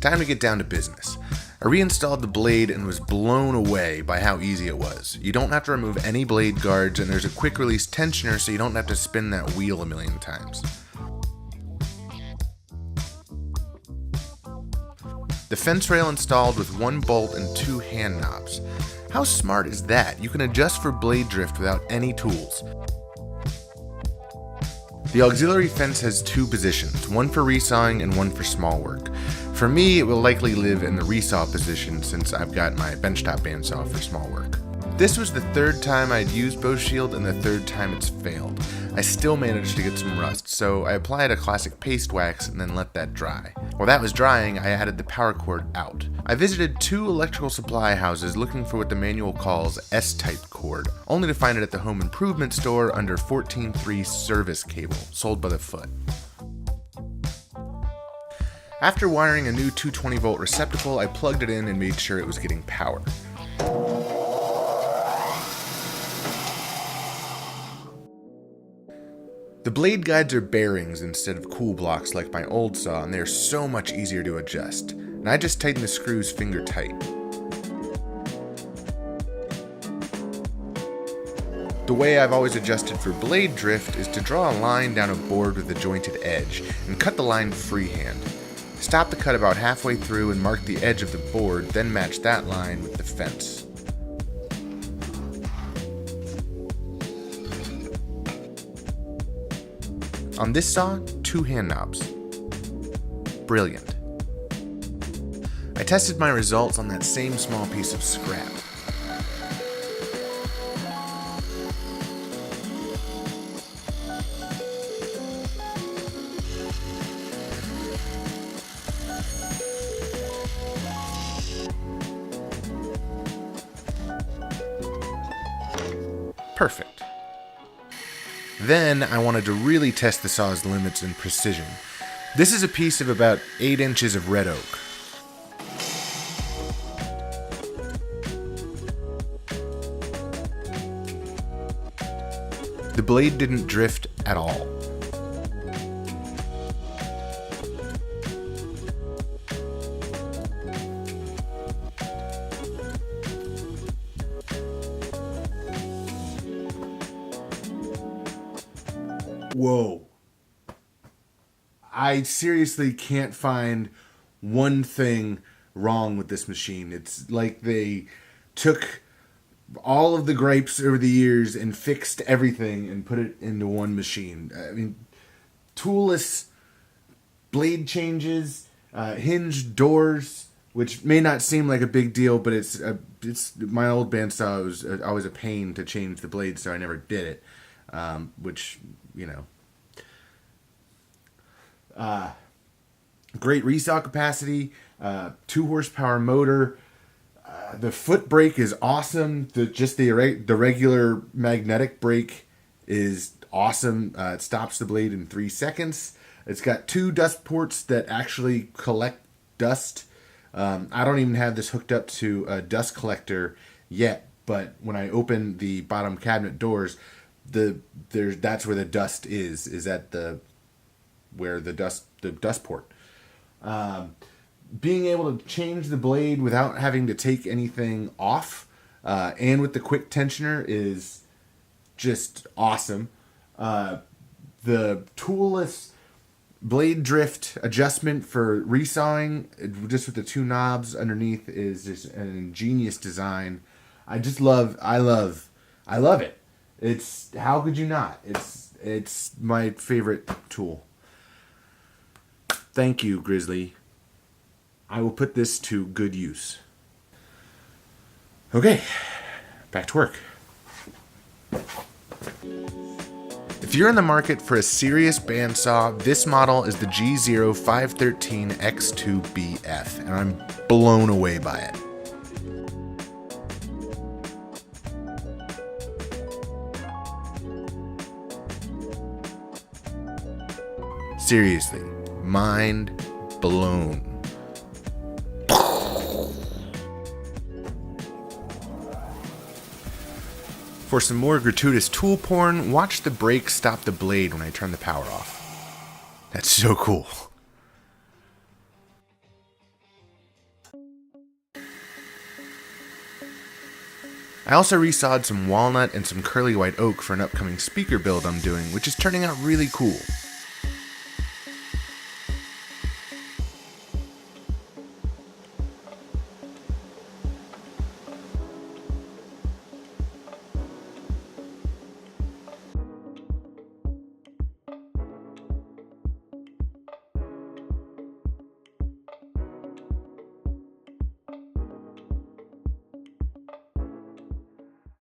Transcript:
Time to get down to business. I reinstalled the blade and was blown away by how easy it was. You don't have to remove any blade guards, and there's a quick release tensioner so you don't have to spin that wheel a million times. The fence rail installed with one bolt and 2 hand knobs. How smart is that? You can adjust for blade drift without any tools. The auxiliary fence has 2 positions, one for resawing and one for small work. For me, it will likely live in the resaw position since I've got my benchtop bandsaw for small work. This was the 3rd time I'd used Bow Shield and the 3rd time it's failed. I still managed to get some rust, so I applied a classic paste wax and then let that dry. While that was drying, I added the power cord out. I visited 2 electrical supply houses looking for what the manual calls S-type cord, only to find it at the home improvement store under 14.3 service cable, sold by the foot. After wiring a new 220 volt receptacle, I plugged it in and made sure it was getting power. The blade guides are bearings instead of cool blocks like my old saw, and they are so much easier to adjust. And I just tighten the screws finger tight. The way I've always adjusted for blade drift is to draw a line down a board with a jointed edge and cut the line freehand. Stop the cut about halfway through and mark the edge of the board, then match that line with the fence. On this saw, 2 hand knobs. Brilliant. I tested my results on that same small piece of scrap. Perfect. Then I wanted to really test the saw's limits and precision. This is a piece of about 8 inches of red oak. The blade didn't drift at all. Whoa. I seriously can't find one thing wrong with this machine. It's like they took all of the gripes over the years and fixed everything and put it into one machine. I mean, toolless blade changes, hinged doors, which may not seem like a big deal, but it's my old bandsaw was always a pain to change the blade, so I never did it. Which, you know, great resaw capacity, 2 horsepower motor. The foot brake is awesome. The regular magnetic brake is awesome. It stops the blade in 3 seconds. It's got 2 dust ports that actually collect dust. I don't even have this hooked up to a dust collector yet, but when I open the bottom cabinet doors, that's where the dust is at the dust port. Being able to change the blade without having to take anything off, and with the quick tensioner is just awesome. The toolless blade drift adjustment for resawing, just with the 2 knobs underneath, is just an ingenious design. I love it. It's, how could you not? It's my favorite tool. Thank you, Grizzly. I will put this to good use. Okay, back to work. If you're in the market for a serious bandsaw, this model is the G0513X2BF, and I'm blown away by it. Seriously, mind blown. For some more gratuitous tool porn, watch the brake stop the blade when I turn the power off. That's so cool. I also resawed some walnut and some curly white oak for an upcoming speaker build I'm doing, which is turning out really cool.